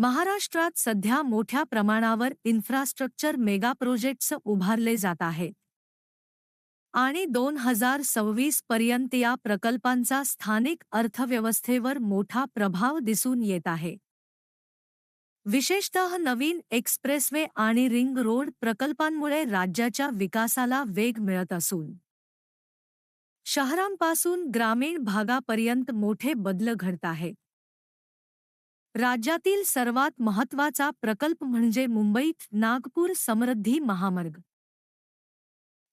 महाराष्ट्रात सध्या मोठ्या प्रमाणावर इन्फ्रास्ट्रक्चर मेगा प्रोजेक्ट्स उभारले जात आहेत आणि 2026 पर्यंत या प्रकल्पांचा स्थानिक अर्थव्यवस्थेवर मोठा प्रभाव दिसून येत आहे. विशेषतः नवीन एक्सप्रेसवे आणि रिंग रोड प्रकल्पांमुळे राज्याच्या विकासाला वेग मिळत असून शहरांपासून ग्रामीण भागापर्यंत मोठे बदल घडत आहेत. राज्यातील सर्वात महत्त्वाचा प्रकल्प म्हणजे मुंबईत नागपूर समृद्धी महामार्ग.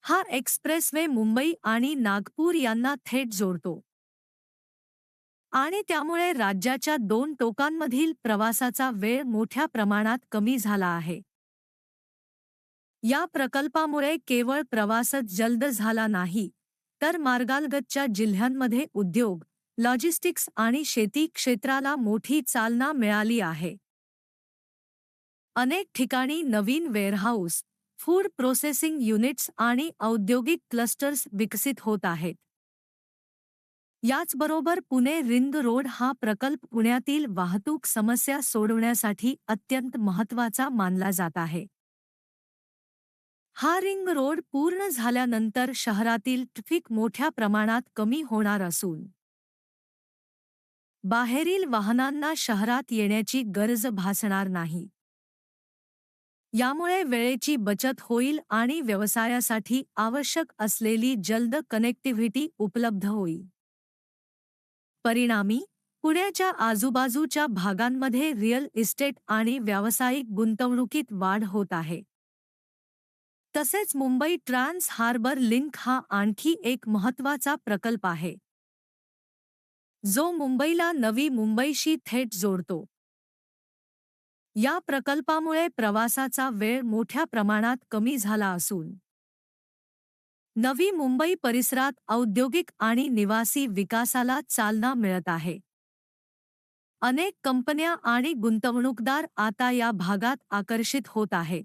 हा एक्सप्रेसवे मुंबई आणि नागपूर यांना थेट जोडतो आणि त्यामुळे राज्याच्या दोन टोकांमधील प्रवासाचा वेळ मोठ्या प्रमाणात कमी झाला आहे. या प्रकल्पामुळे केवळ प्रवासच जलद झाला नाही, तर मार्गालगतच्या जिल्ह्यांमध्ये उद्योग, लॉजिस्टिक्स आणि शेती क्षेत्राला मोठी चालना मिळाली आहे. अनेक ठिकाणी नवीन वेअरहाऊस, फूड प्रोसेसिंग युनिट्स आणि औद्योगिक क्लस्टर्स विकसित होत आहेत. याचबरोबर पुणे रिंग रोड हा प्रकल्प पुण्यातील वाहतूक समस्या सोडवण्यासाठी अत्यंत महत्त्वाचा मानला जात आहे. हा रिंग रोड पूर्ण झाल्यानंतर शहरातील ट्रॅफिक मोठ्या प्रमाणात कमी होणार असून बाहेरील वाहनांना शहरात येण्याची गरज भासणार नाही. यामुळे वेळेची बचत होईल आणि व्यवसायासाठी आवश्यक असलेली जलद कनेक्टिव्हिटी उपलब्ध होईल. परिणामी, पुण्याच्या आजूबाजूच्या भागांमध्ये रिअल इस्टेट आणि व्यावसायिक गुंतवणुकीत वाढ होत आहे. तसेच मुंबई ट्रान्स हार्बर लिंक हा आणखी एक महत्त्वाचा प्रकल्प आहे, जो मुंबईला नवी मुंबईशी थेट जोडतो. या प्रकल्पामुळे प्रवासाचा वेळ मोठ्या प्रमाणात कमी झाला असून नवी मुंबई परिसरात औद्योगिक आणि निवासी विकासाला चालना मिळत आहे. अनेक कंपन्या आणि गुंतवणूकदार आता या भागात आकर्षित होत आहेत.